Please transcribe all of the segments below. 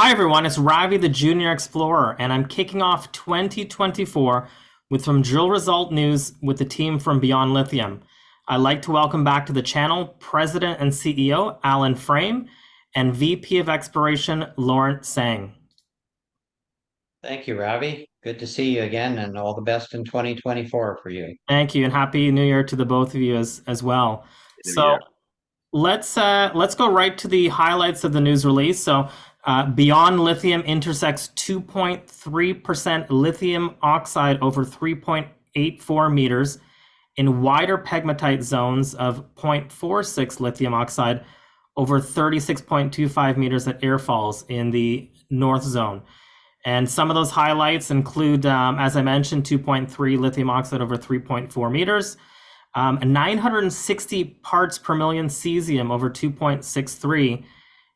Hi everyone, it's Ravi the Junior Explorer, and I'm kicking off 2024 with some drill result news with the team from Beyond Lithium. I'd like to welcome back to the channel President and CEO Allan Frame and VP of Exploration Lawrence Tsang. Thank you, Ravi. Good to see you again, and all the best in 2024 for you. Thank you, and Happy New Year to the both of you as well. New So Year. let's go right to the highlights of the news release. Beyond Lithium intersects 2.3% lithium oxide over 3.84 meters in wider pegmatite zones of 0.46 lithium oxide over 36.25 meters at airfalls in the north zone. And some of those highlights include, as I mentioned, 2.3 lithium oxide over 3.4 meters, 960 parts per million cesium over 2.63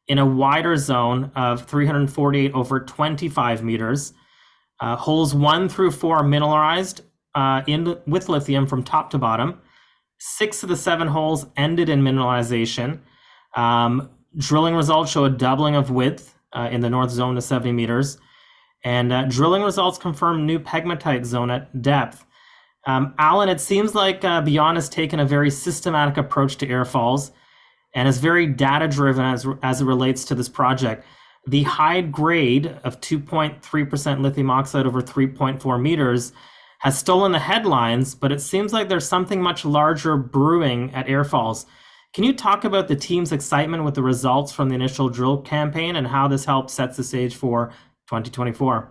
in a wider zone of 348 over 25 meters. Holes 1 through 4 are mineralized with lithium from top to bottom. 6 of the 7 holes ended in mineralization. Drilling results show a doubling of width in the north zone to 70 meters. And drilling results confirm new pegmatite zone at depth. Allan, it seems like Beyond has taken a very systematic approach to airfalls and is very data-driven as it relates to this project. The high grade of 2.3% lithium oxide over 3.4 meters has stolen the headlines, but it seems like there's something much larger brewing at airfalls. Can you talk about the team's excitement with the results from the initial drill campaign and how this helps set the stage for 2024?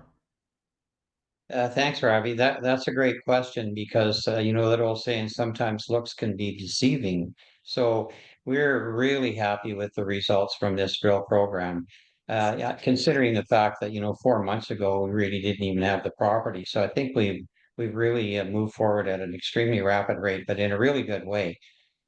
Thanks, Ravi. That's a great question because you know that old saying, sometimes looks can be deceiving. So we're really happy with the results from this drill program. Yeah, considering the fact that 4 months ago we really didn't even have the property. So I think we've really moved forward at an extremely rapid rate, but in a really good way.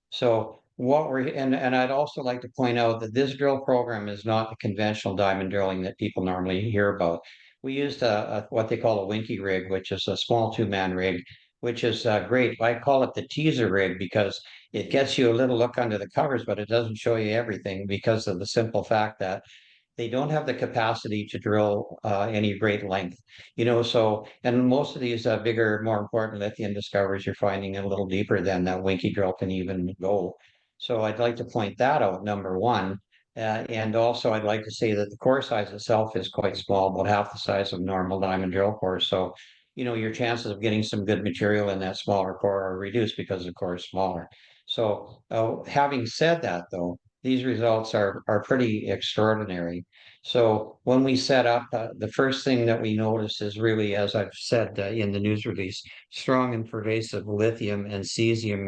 So what we're and I'd also like to point out that this drill program is not the conventional diamond drilling that people normally hear about. We used what they call a Winkie rig, which is a small two-man rig, which is great. I call it the teaser rig because it gets you a little look under the covers, but it doesn't show you everything because of the simple fact that they don't have the capacity to drill any great length, so, and most of these bigger, more important lithium discoveries, you're finding a little deeper than that Winkie drill can even go. So I'd like to point that out, number one. And also I'd like to say that the core size itself is quite small, about half the size of normal diamond drill core. So, your chances of getting some good material in that smaller core are reduced because the core is smaller. So having said that, though, these results are pretty extraordinary. So when we set up, the first thing that we notice is really, as I've said in the news release, strong and pervasive lithium and cesium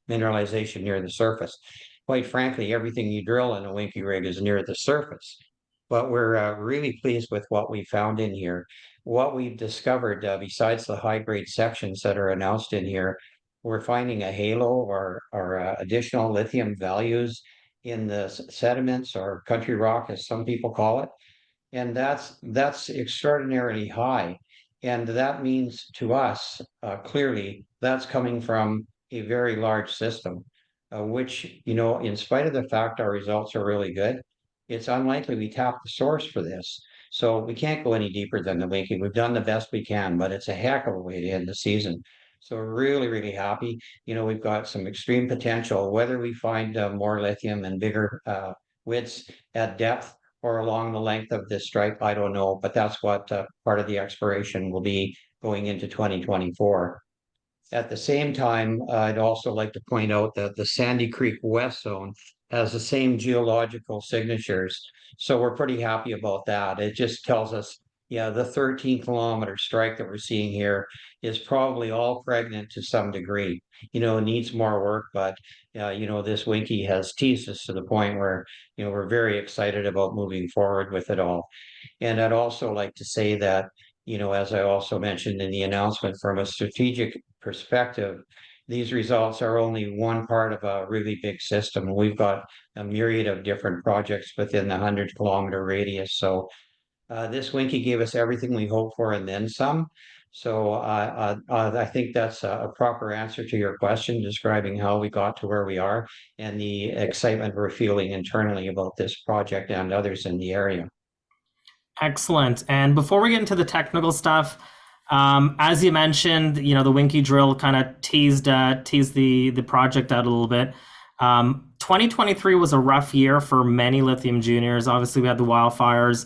mineralization near the surface. Quite frankly, everything you drill in a Winkie rig is near the surface. But we're really pleased with what we found in here. What we've discovered, besides the high-grade sections that are announced in here, we're finding a halo or additional lithium values in the sediments or country rock, as some people call it. And that's extraordinarily high. And that means to us, clearly, that's coming from a very large system, which, in spite of the fact our results are really good, it's unlikely we tap the source for this. So we can't go any deeper than the Winkie. We've done the best we can, but it's a heck of a way to end the season. So we're really, really happy. We've got some extreme potential. Whether we find more lithium and bigger widths at depth or along the length of this strike, I don't know, but that's what part of the exploration will be going into 2024. At the same time, I'd also like to point out that the Sandy Creek West Zone has the same geological signatures. So we're pretty happy about that. It just tells us, yeah, the 13-kilometer strike that we're seeing here is probably all pregnant to some degree. It needs more work, but, this Winkie has teased us to the point where, we're very excited about moving forward with it all. And I'd also like to say that, as I also mentioned in the announcement, from a strategic perspective, these results are only one part of a really big system. We've got a myriad of different projects within the 100-kilometer radius. So this Winkie gave us everything we hoped for and then some. So I think that's a proper answer to your question, describing how we got to where we are and the excitement we're feeling internally about this project and others in the area. Excellent. And before we get into the technical stuff, as you mentioned, the Winkie Drill kind of teased the project out a little bit. 2023 was a rough year for many lithium juniors. Obviously, we had the wildfires.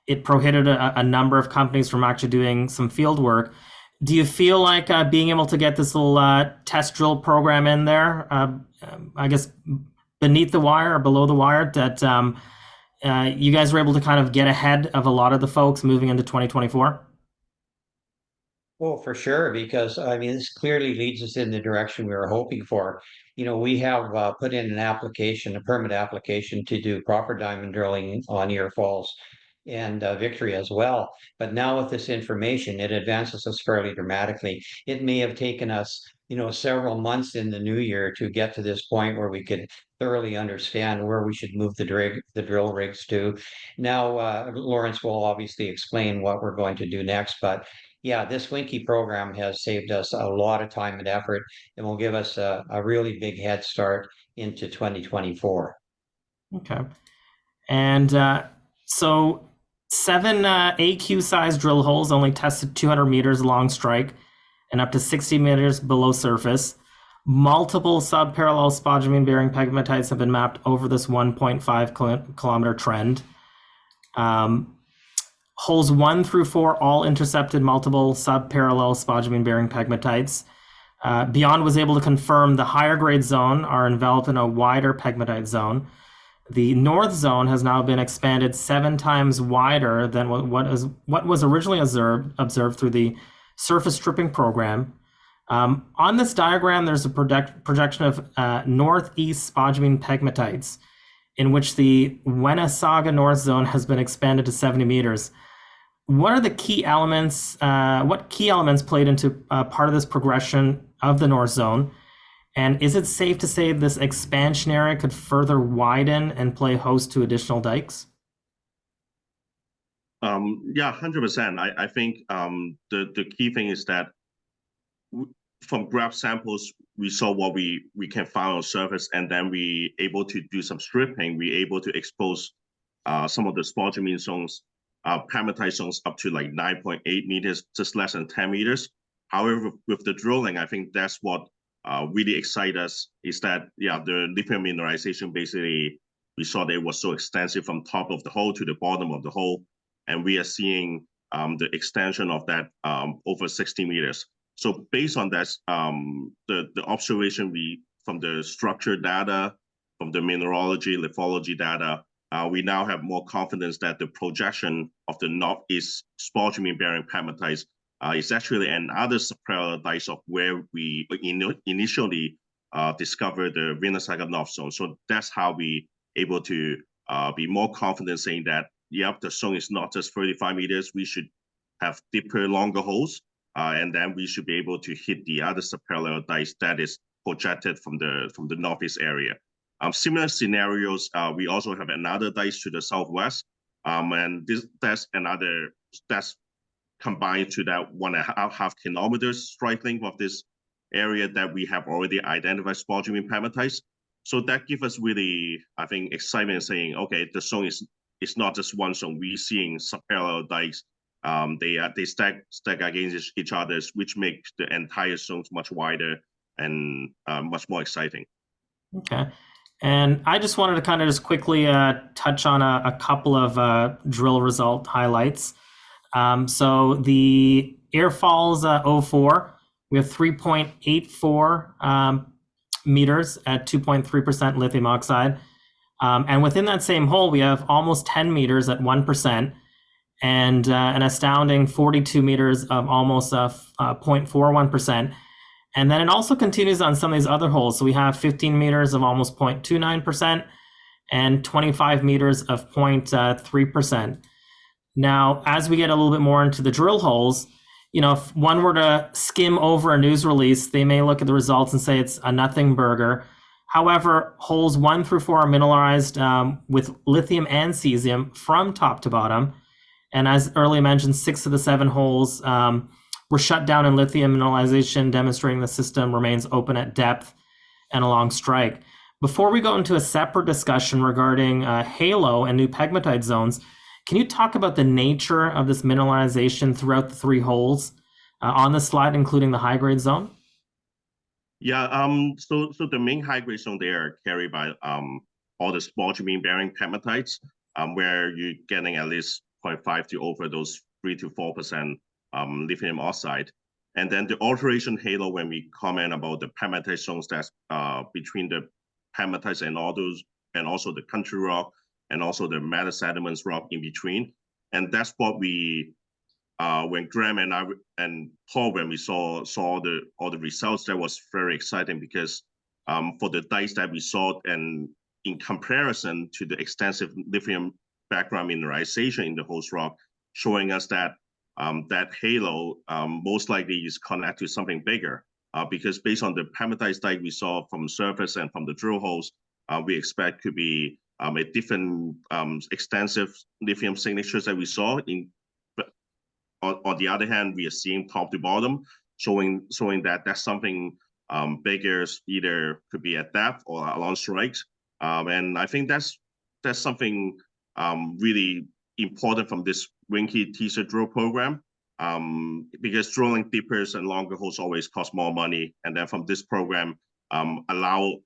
It prohibited a number of companies from actually doing some field work. Do you feel like being able to get this little test drill program in there, I guess beneath the wire or below the wire, that you guys were able to kind of get ahead of a lot of the folks moving into 2024? Well, for sure, because I mean, this clearly leads us in the direction we were hoping for. We have put in an application, a permit application to do proper diamond drilling on Ear Falls and Victory as well. But now with this information, it advances us fairly dramatically. It may have taken us, several months in the new year to get to this point where we could thoroughly understand where we should move the drill rigs to. Now, Lawrence will obviously explain what we're going to do next, but yeah, this Winkie program has saved us a lot of time and effort and will give us a really big head start into 2024. Okay. And so 7 AQ size drill holes only tested 200 meters along strike and up to 60 meters below surface. Multiple subparallel spodumene bearing pegmatites have been mapped over this 1.5 kilometer trend. Holes 1 through 4 all intercepted multiple subparallel spodumene bearing pegmatites. Beyond was able to confirm the higher grade zone are enveloped in a wider pegmatite zone. The north zone has now been expanded 7 times wider than what was originally observed through the surface stripping program. On this diagram, there's a projection of northeast spodumene pegmatites, in which the Wenasaga north zone has been expanded to 70 meters. What are the key elements? What key elements played into part of this progression of the north zone? And is it safe to say this expansion area could further widen and play host to additional dikes? Yeah, 100%. I think the key thing is that from graph samples, we saw what we can find on surface, and then we able to do some stripping. We able to expose some of the spodumene zones, pegmatite zones up to like 9.8 meters, just less than 10 meters. However, with the drilling, I think that's what really excites us, is that, yeah, the lithium mineralization, basically, we saw that it was so extensive from top of the hole to the bottom of the hole, and we are seeing the extension of that over 60 meters. So based on that, the observation from the structure data, from the mineralogy, lithology data, we now have more confidence that the projection of the northeast spodumene-bearing pegmatites is actually another subparallel dikes of where we initially discovered the Wenasaga North Zone. So that's how we able to be more confident saying that, yep, the zone is not just 35 meters. We should have deeper, longer holes, and then we should be able to hit the other subparallel dikes that is projected from the northeast area. Similar scenarios, we also have another dikes to the southwest, and that's combined to that 1.5 kilometers strike length of this area that we have already identified spodumene pegmatites. So that gives us really, I think, excitement saying, okay, the zone is not just one zone. We're seeing subparallel dikes. They stack against each other, which makes the entire zones much wider and much more exciting. Okay. And I just wanted to kind of just quickly touch on a couple of drill result highlights. So the Ear Falls 04, we have 3.84 meters at 2.3% lithium oxide. And within that same hole, we have almost 10 meters at 1%, and an astounding 42 meters of almost 0.41%. And then it also continues on some of these other holes. So we have 15 meters of almost 0.29% and 25 meters of 0.3%. Now, as we get a little bit more into the drill holes, if one were to skim over a news release, they may look at the results and say it's a nothing burger. However, holes 1 through 4 are mineralized with lithium and cesium from top to bottom. And as earlier mentioned, 6 of the 7 holes were shut down in lithium mineralization, demonstrating the system remains open at depth and along strike. Before we go into a separate discussion regarding halo and new pegmatite zones, Can you talk about the nature of this mineralization throughout the 3 holes on the slide, including the high-grade zone? Yeah, so the main high-grade zone there are carried by all the spodumene-bearing pegmatites, where you're getting at least 0.5 to over those 3 to 4% lithium oxide. And then the alteration halo, when we comment about the pegmatite zones that's between the pegmatites and all those, and also the country rock, and also the meta sediments rock in between. And that's what we when Graham and I and Paul, when we saw all the results, that was very exciting because for the dikes that we saw, and in comparison to the extensive lithium background mineralization in the host rock, showing us that that halo most likely is connected to something bigger. Because based on the pegmatite dike we saw from surface and from the drill holes, we expect could be a different extensive lithium signatures that we saw in. On the other hand, we are seeing top to bottom, showing that that's something bigger, either could be at depth or along strikes. And I think that's something really important from this Winkie teaser drill program, because drilling deeper and longer holes always cost more money. And then from this program, allow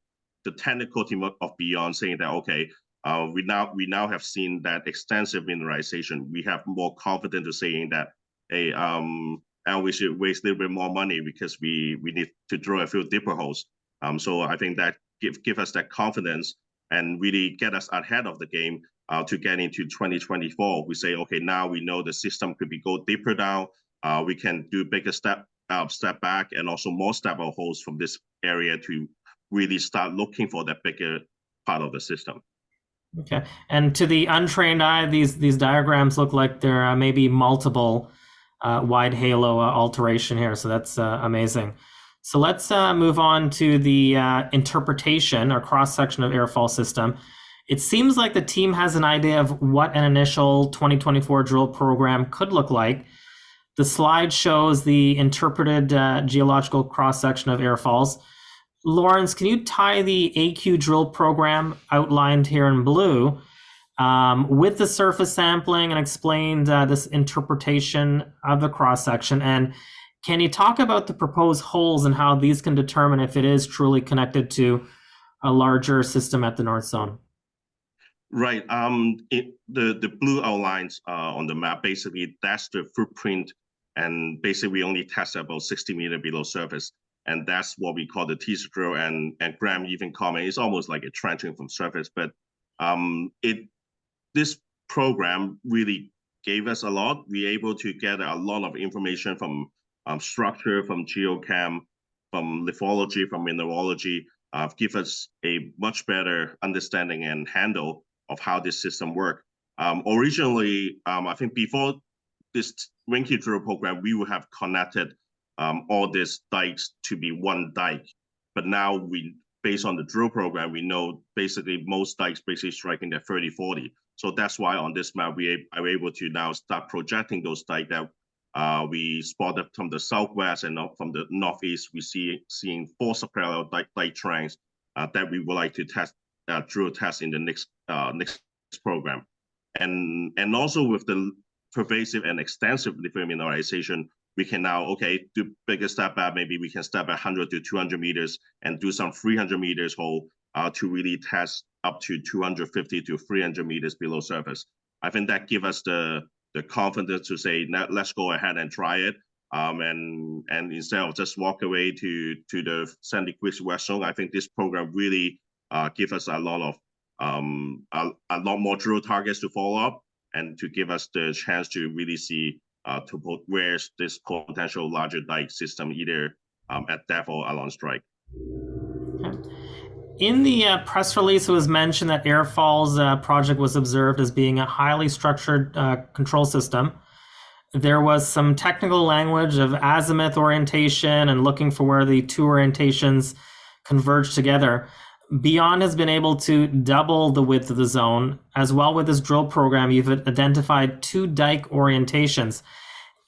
the technical team of Beyond saying that, okay, we now have seen that extensive mineralization. We have more confidence to saying that, hey, and we should waste a little bit more money because we need to drill a few deeper holes. So I think that give us that confidence and really get us ahead of the game to get into 2024. We say, okay, now we know the system could be go deeper down. We can do bigger step back and also more step out holes from this area to really start looking for that bigger part of the system. Okay, and to the untrained eye, these diagrams look like there may be multiple wide halo alteration here, so that's amazing. So let's move on to the interpretation or cross-section of airfall system. It seems like the team has an idea of what an initial 2024 drill program could look like. The slide shows the interpreted geological cross-section of airfalls. Lawrence, can you tie the AQ drill program outlined here in blue with the surface sampling and explain this interpretation of the cross-section? And can you talk about the proposed holes and how these can determine if it is truly connected to a larger system at the North Zone? Right. The blue outlines on the map, basically, that's the footprint. And basically, we only test about 60 meters below surface. And that's what we call the teaser drill. And Graham even comment, it's almost like a trenching from surface. But this program really gave us a lot. We were able to get a lot of information from structure, from geochem, from lithology, from mineralogy, give us a much better understanding and handle of how this system works. Originally, I think before this Winkie drill program, we would have connected all these dikes to be one dike. But now based on the drill program, we know basically most dikes basically striking at 30-40. So that's why on this map, we are able to now start projecting those dikes that we spotted from the southwest and from the northeast. We seeing 4 parallel dike trends that we would like to drill test in the next program. And also with the pervasive and extensive lithium mineralization, we can now, do bigger step back. Maybe we can step at 100 to 200 meters and do some 300 meters hole to really test up to 250 to 300 meters below surface. I think that gives us the confidence to say, let's go ahead and try it. And instead of just walk away to the 70 degrees west zone, I think this program really gives us a lot more drill targets to follow up and to give us the chance to really see where's this potential larger dike system, either at depth or along strike. In the press release, it was mentioned that Airfall's project was observed as being a highly structured control system. There was some technical language of azimuth orientation and looking for where the 2 orientations converge together. Beyond has been able to double the width of the zone. As well, with this drill program, you've identified 2 dike orientations.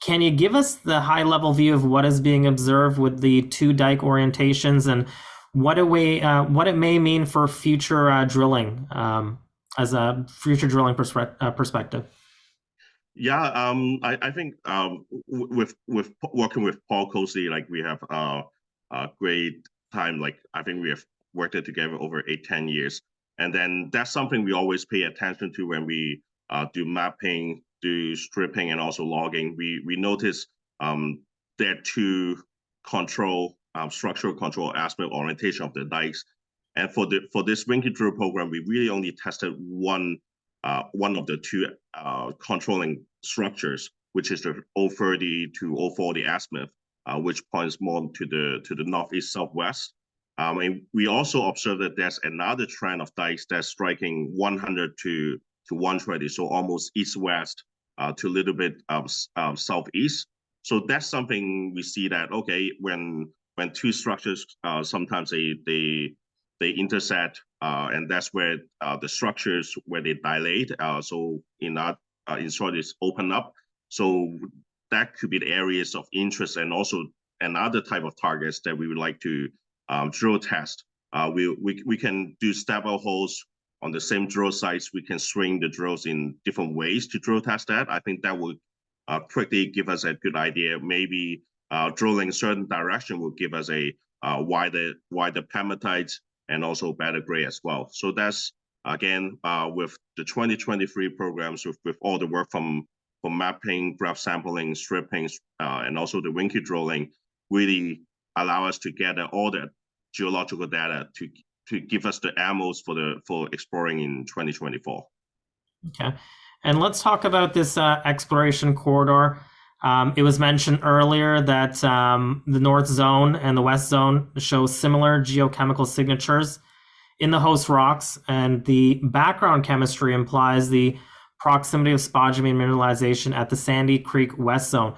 Can you give us the high-level view of what is being observed with the 2 dike orientations and what it may mean for future drilling as a future drilling perspective? Yeah, I think with working with Paul closely, like we have a great time. Like I think we have worked it together over 8-10 years, and then that's something we always pay attention to when we do mapping, do stripping, and also logging. We notice there to control structural control aspect orientation of the dikes, and for this Winkie Drill program, we really only tested one of the two controlling structures, which is the 030 to 040 azimuth, which points more to the northeast southwest. And we also observed that there's another trend of dikes that's striking 100 to 120, so almost east-west to a little bit southeast. So that's something we see that, okay, when two structures sometimes they intersect, and that's where the structures where they dilate. So in short, it's open up. So that could be the areas of interest, and also another type of targets that we would like to drill test. We can do step-out holes on the same drill sites. We can swing the drills in different ways to drill test that. I think that would quickly give us a good idea. Maybe drilling certain direction will give us a wider pegmatites and also better grade as well. So that's, again, with the 2023 programs, with all the work from mapping, graph sampling, stripping, and also the Winkie drilling, really allow us to gather all the geological data to give us the ammos for exploring in 2024. Okay, and let's talk about this exploration corridor. It was mentioned earlier that the North Zone and the West Zone show similar geochemical signatures in the host rocks, and the background chemistry implies the proximity of spodumene mineralization at the Sandy Creek West Zone.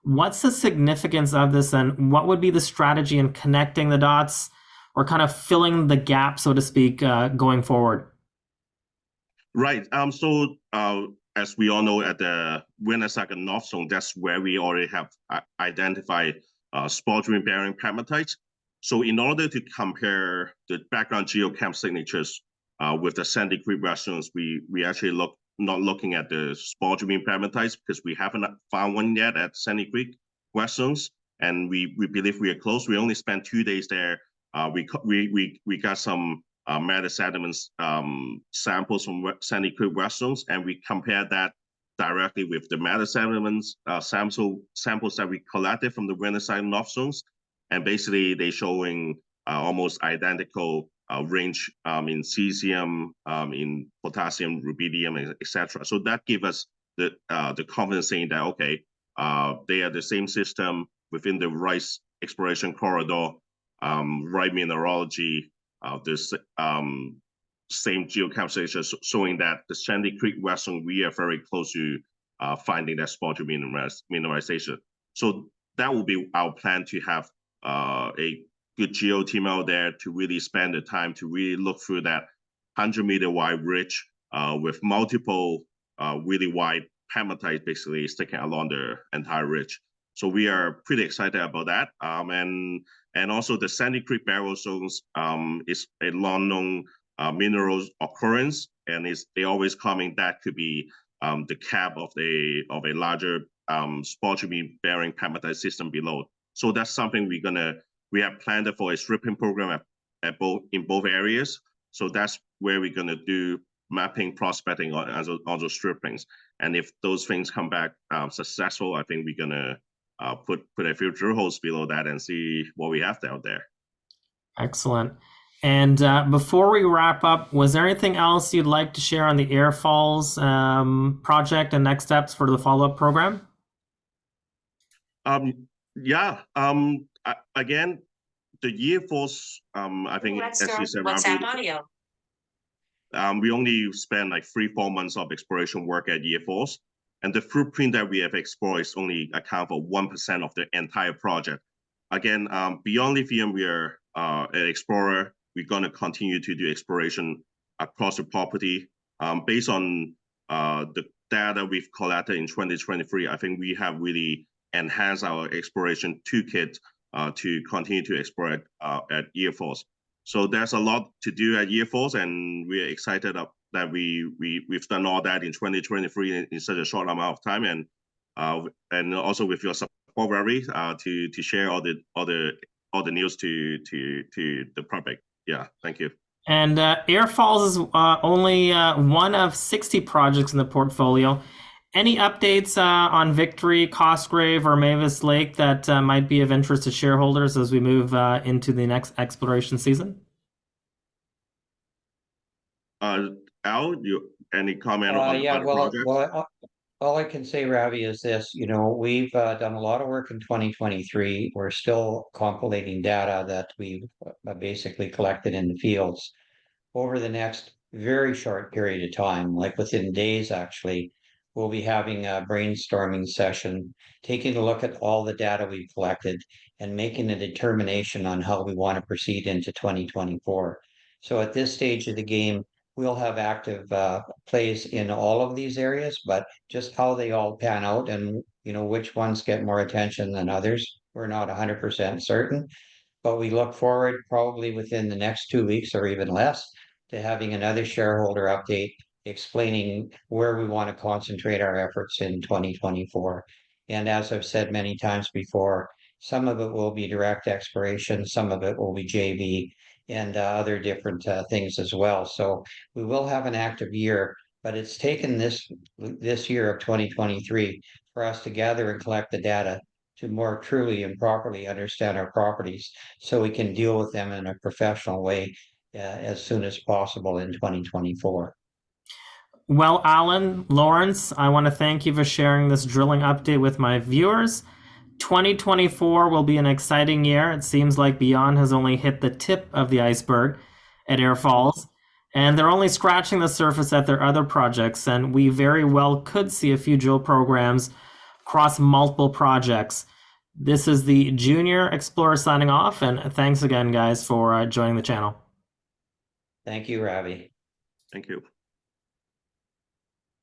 What's the significance of this, and what would be the strategy in connecting the dots or kind of filling the gap, so to speak, going forward? Right. So as we all know, at the Wenasaga North Zone, that's where we already have identified spodumene-bearing pegmatites. So in order to compare the background geochem signatures with the Sandy Creek West Zones, we actually not looking at the spodumene pegmatites because we haven't found one yet at Sandy Creek West Zones, and we believe we are close. We only spent 2 days there. We got some meta sediments samples from Sandy Creek West Zones, and we compared that directly with the meta sediments samples that we collected from the Wenasaga North Zones, and basically they showing almost identical range in cesium, in potassium, rubidium, etc. So that gives us the confidence saying that okay, they are the same system within the right exploration corridor, right mineralogy. This same geochem showing that the Sandy Creek West Zone, we are very close to finding that spodumene mineralization. So that will be our plan, to have a good geo team out there to really spend the time to really look through that 100-meter wide ridge with multiple really wide pegmatites basically sticking along the entire ridge. So we are pretty excited about that. And also the Sandy Creek Barrel Zones is a long-known mineral occurrence, and they always coming. That could be the cap of a larger spodumene-bearing pegmatite system below. So that's something we have planned for a stripping program in both areas. So that's where we're gonna do mapping, prospecting on those strippings. And if those things come back successful, I think we're gonna put a few drill holes below that and see what we have out there. Excellent. And before we wrap up, was there anything else you'd like to share on the Air Falls project and next steps for the follow-up program? Yeah. Again, the Year Falls, I think, as you said, WhatsApp audio. We only spent like 3-4 months of exploration work at Year Falls, and the footprint that we have explored is only account for 1% of the entire project. Again, beyond lithium, we are an explorer. We're going to continue to do exploration across the property. Based on the data we've collected in 2023, I think we have really enhanced our exploration toolkit to continue to explore at Year Falls. So there's a lot to do at Year Force, and we're excited that we've done all that in 2023 in such a short amount of time, and also with your support, Ravi, to share all the news to the public. Yeah, thank you. And Air Falls is only one of 60 projects in the portfolio. Any updates on Victory, Cosgrave, or Mavis Lake that might be of interest to shareholders as we move into the next exploration season? Al, any comment on Yeah, the well, project? all I can say, Ravi, is this, we've done a lot of work in 2023. We're still compilating data that we've basically collected in the fields. Over the next very short period of time, like within days, actually, we'll be having a brainstorming session, taking a look at all the data we've collected and making a determination on how we want to proceed into 2024. So at this stage of the game, we'll have active plays in all of these areas, but just how they all pan out and which ones get more attention than others, we're not 100% certain. But we look forward probably within the next 2 weeks or even less to having another shareholder update explaining where we want to concentrate our efforts in 2024. And as I've said many times before, some of it will be direct exploration, some of it will be JV and other different things as well. So we will have an active year, but it's taken this year of 2023 for us to gather and collect the data to more truly and properly understand our properties so we can deal with them in a professional way as soon as possible in 2024. Well, Allan, Lawrence, I want to thank you for sharing this drilling update with my viewers. 2024 will be an exciting year. It seems like Beyond has only hit the tip of the iceberg at Air Falls, and they're only scratching the surface at their other projects, and we very well could see a few drill programs across multiple projects. This is the Junior Explorer signing off, and thanks again, guys, for joining the channel. Thank you, Ravi. Thank you.